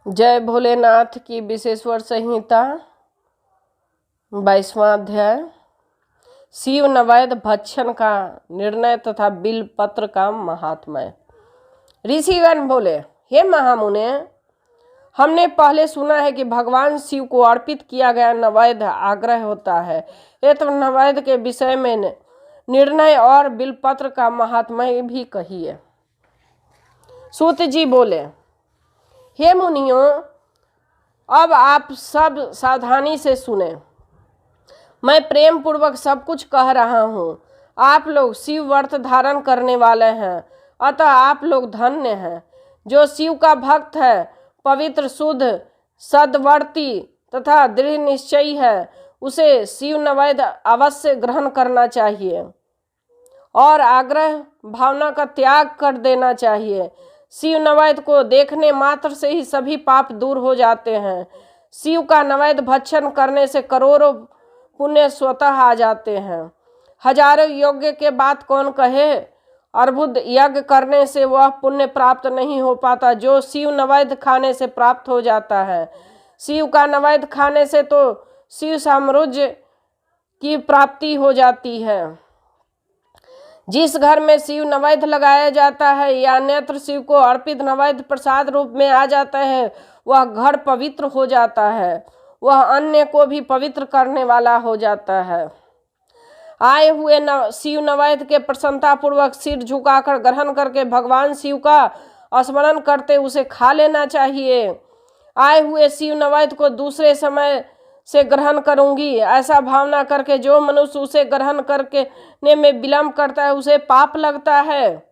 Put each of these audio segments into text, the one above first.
जय भोलेनाथ की विशेश्वर संहिता 22वां अध्याय। शिव नवैध भक्षण का निर्णय तथा बिल पत्र का महात्म्य। ऋषिगण बोले, हे महामुने, हमने पहले सुना है कि भगवान शिव को अर्पित किया गया नवैध आग्रह होता है। ये तो नवैध के विषय में निर्णय और बिल पत्र का महात्म्य भी कहिए। सूत जी बोले, हे मुनियों, अब आप सब सावधानी से सुने। मैं प्रेम पूर्वक सब कुछ कह रहा हूँ। आप लोग शिव व्रत धारण करने वाले हैं, अतः आप लोग धन्य हैं। जो शिव का भक्त है, पवित्र, शुद्ध, सद्वर्ती तथा दृढ़ निश्चयी है, उसे शिव नवैध अवश्य ग्रहण करना चाहिए और आग्रह भावना का त्याग कर देना चाहिए। शिव नवैध को देखने मात्र से ही सभी पाप दूर हो जाते हैं। शिव का नवैध भक्षण करने से करोड़ों पुण्य स्वतः आ जाते हैं। हजारों यज्ञ के बाद कौन कहे, अर्बुद यज्ञ करने से वह पुण्य प्राप्त नहीं हो पाता जो शिव नवैध खाने से प्राप्त हो जाता है। शिव का नवैध खाने से तो शिव साम्राज्य की प्राप्ति हो जाती है। जिस घर में शिव नवैध लगाया जाता है या अन्यत्र शिव को अर्पित नवैध प्रसाद रूप में आ जाता है, वह घर पवित्र हो जाता है, वह अन्य को भी पवित्र करने वाला हो जाता है। आए हुए शिव नवैध के प्रसन्नता पूर्वक सिर झुकाकर ग्रहण करके भगवान शिव का स्मरण करते उसे खा लेना चाहिए। आए हुए शिव नवैध को दूसरे समय से ग्रहण करूंगी, ऐसा भावना करके जो मनुष्य उसे ग्रहण करने में विलंब करता है उसे पाप लगता है।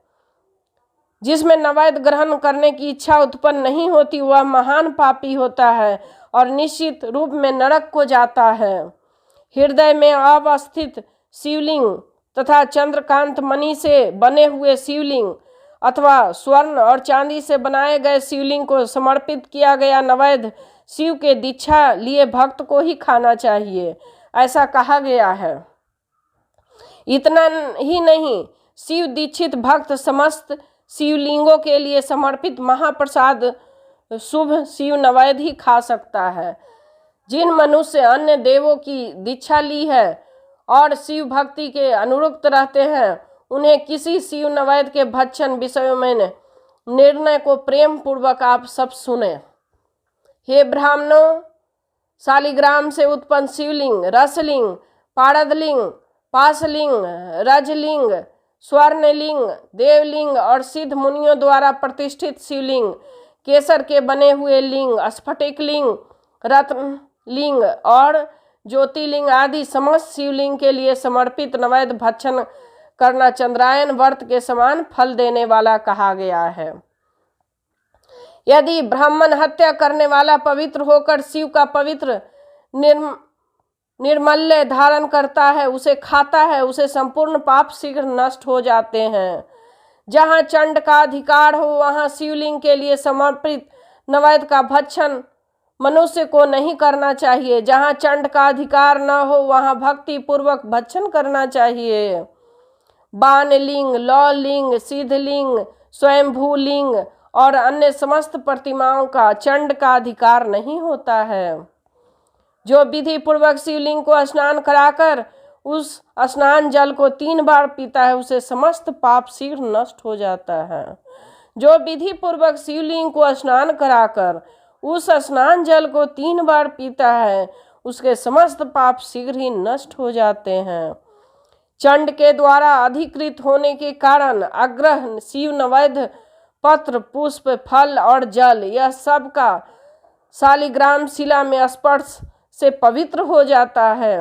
जिसमें नवैध ग्रहण करने की इच्छा उत्पन्न नहीं होती वह महान पापी होता है और निश्चित रूप में नरक को जाता है। हृदय में अवस्थित शिवलिंग तथा चंद्रकांत मणि से बने हुए शिवलिंग अथवा स्वर्ण और चांदी से बनाए गए शिवलिंग को समर्पित किया गया नवैध शिव के दीक्षा लिए भक्त को ही खाना चाहिए, ऐसा कहा गया है। इतना ही नहीं, शिव दीक्षित भक्त समस्त शिवलिंगों के लिए समर्पित महाप्रसाद शुभ शिव नवैध ही खा सकता है। जिन मनुष्य अन्य देवों की दीक्षा ली है और शिव भक्ति के अनुरक्त रहते हैं, उन्हें किसी शिव नवैध के भक्षण विषयों में निर्णय को प्रेम पूर्वक आप सब सुने। हे ब्राह्मणों, शालिग्राम से उत्पन्न शिवलिंग, रसलिंग, पारदलिंग, पाशलिंग, रजलिंग, स्वर्णलिंग, देवलिंग और सिद्ध मुनियों द्वारा प्रतिष्ठित शिवलिंग, केसर के बने हुए लिंग, स्फटिक लिंग, रत्न लिंग और ज्योतिलिंग आदि समस्त शिवलिंग के लिए समर्पित नवैध भक्षण करना चंद्रायन व्रत के समान फल देने वाला कहा गया है। यदि ब्राह्मण हत्या करने वाला पवित्र होकर शिव का पवित्र निर्मल्य धारण करता है, उसे खाता है, उसे संपूर्ण पाप शीघ्र नष्ट हो जाते हैं। जहाँ चंड का अधिकार हो वहाँ शिवलिंग के लिए समर्पित नवैध का भक्षण मनुष्य को नहीं करना चाहिए। जहाँ चंड का अधिकार न हो वहाँ भक्ति पूर्वक भक्षण करना चाहिए। बाणलिंग, लौलिंग, सिद्धलिंग, स्वयंभूलिंग और अन्य समस्त प्रतिमाओं का चंड का अधिकार नहीं होता है। जो विधि पूर्वक शिवलिंग को स्नान कराकर उस स्नान जल को 3 बार पीता है, उसे समस्त पाप शीघ्र नष्ट हो जाता है। जो विधि पूर्वक शिवलिंग को स्नान कराकर उस स्नान जल को 3 बार पीता है, उसके समस्त पाप शीघ्र ही नष्ट हो जाते हैं। चंड के द्वारा अधिकृत होने के कारण अग्रह शिव नवैध पत्र, पुष्प, फल और जल, यह सब का शालिग्राम शिला में स्पर्श से पवित्र हो जाता है।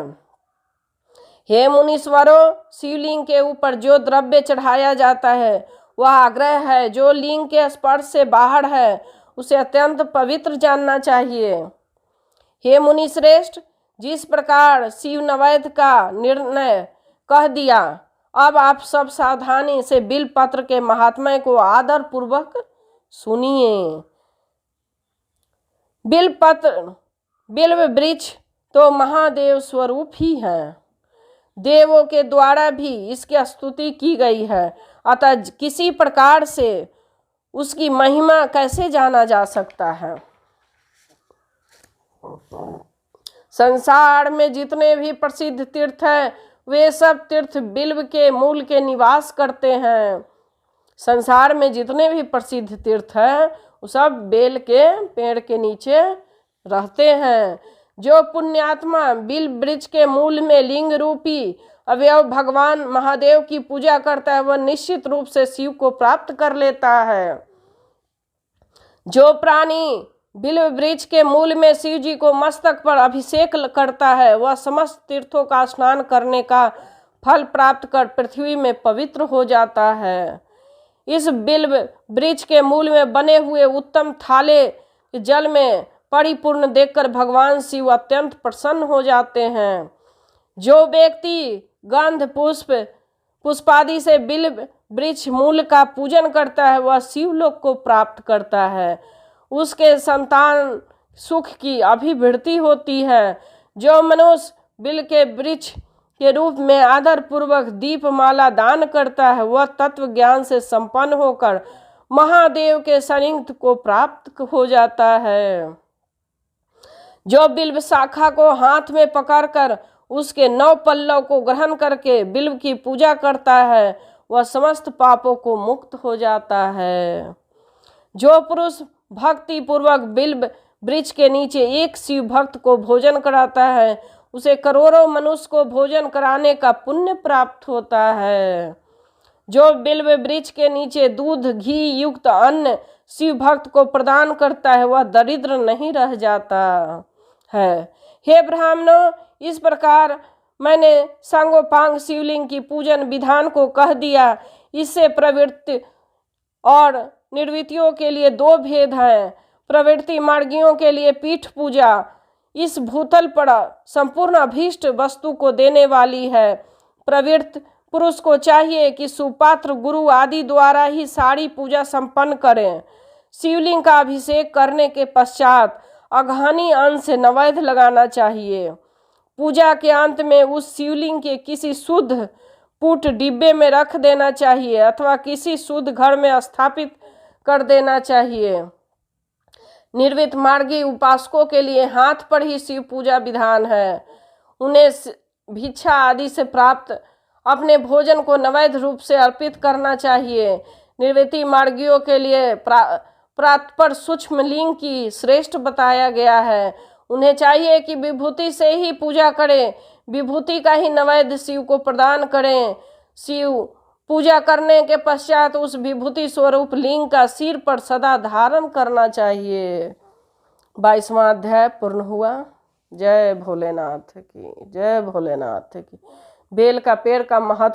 हे मुनीश्वरों, शिवलिंग के ऊपर जो द्रव्य चढ़ाया जाता है वह आग्रह है। जो लिंग के स्पर्श से बाहर है उसे अत्यंत पवित्र जानना चाहिए। हे मुनि श्रेष्ठ, जिस प्रकार शिव नवैध का निर्णय कह दिया, अब आप सब सावधानी से बिल पत्र के महात्म्य को आदर पूर्वक सुनिए। बिल पत्र, बिल्व वृक्ष तो महादेव स्वरूप ही है। देवों के द्वारा भी इसकी स्तुति की गई है, अतः किसी प्रकार से उसकी महिमा कैसे जाना जा सकता है। संसार में जितने भी प्रसिद्ध तीर्थ हैं वे सब तीर्थ बिल्व के मूल के निवास करते हैं। संसार में जितने भी प्रसिद्ध तीर्थ हैं वो सब बेल के पेड़ के नीचे रहते हैं। जो पुण्यात्मा बिल वृक्ष के मूल में लिंग रूपी अवयव भगवान महादेव की पूजा करता है वह निश्चित रूप से शिव को प्राप्त कर लेता है। जो प्राणी बिल्व वृक्ष के मूल में शिव जी को मस्तक पर अभिषेक करता है वह समस्त तीर्थों का स्नान करने का फल प्राप्त कर पृथ्वी में पवित्र हो जाता है। इस बिल्व वृक्ष के मूल में बने हुए उत्तम थाले जल में परिपूर्ण देखकर भगवान शिव अत्यंत प्रसन्न हो जाते हैं। जो व्यक्ति गंध पुष्पादि से बिल्व वृक्ष मूल का पूजन करता है वह शिवलोक को प्राप्त करता है। उसके संतान सुख की अभिवृद्धि होती है। जो मनुष्य बिल के वृक्ष के रूप में आदर पूर्वक दीपमाला दान करता है वह तत्व ज्ञान से संपन्न होकर महादेव के सानिध्य को प्राप्त हो जाता है। जो बिल्व शाखा को हाथ में पकड़कर उसके 9 पल्लव को ग्रहण करके बिल्व की पूजा करता है वह समस्त पापों को मुक्त हो जाता है। जो पुरुष भक्ति पूर्वक बिल्व वृक्ष के नीचे एक शिव भक्त को भोजन कराता है उसे करोड़ों मनुष्य को भोजन कराने का पुण्य प्राप्त होता है। जो बिल्व वृक्ष के नीचे दूध घी युक्त अन्न शिव भक्त को प्रदान करता है वह दरिद्र नहीं रह जाता है। हे ब्राह्मणों, इस प्रकार मैंने सांगोपांग शिवलिंग की पूजन विधान को कह दिया। इससे प्रवृत्ति और निर्वृत्तियों के लिए 2 भेद हैं। प्रवृत्ति मार्गियों के लिए पीठ पूजा इस भूतल पर संपूर्ण अभीष्ट वस्तु को देने वाली है। प्रवृत्त पुरुष को चाहिए कि सुपात्र गुरु आदि द्वारा ही सारी पूजा संपन्न करें। शिवलिंग का अभिषेक करने के पश्चात अघानी अन्न से नैवेद्य लगाना चाहिए। पूजा के अंत में उस शिवलिंग के किसी शुद्ध पुट डिब्बे में रख देना चाहिए अथवा किसी शुद्ध घर में स्थापित कर देना चाहिए। निर्वृत्त मार्गी उपासकों के लिए हाथ पर ही शिव पूजा विधान है। उन्हें भिक्षा आदि से प्राप्त अपने भोजन को नैवेद्य रूप से अर्पित करना चाहिए। निर्वृत्ति मार्गियों के लिए प्रातपर सूक्ष्म लिंग की श्रेष्ठ बताया गया है। उन्हें चाहिए कि विभूति से ही पूजा करें, विभूति का ही नैवेद्य शिव को प्रदान करें। शिव पूजा करने के पश्चात उस विभूति स्वरूप लिंग का सिर पर सदा धारण करना चाहिए। 22वां अध्याय पूर्ण हुआ। जय भोलेनाथ की, जय भोलेनाथ की। बेल का पेड़ का महत्व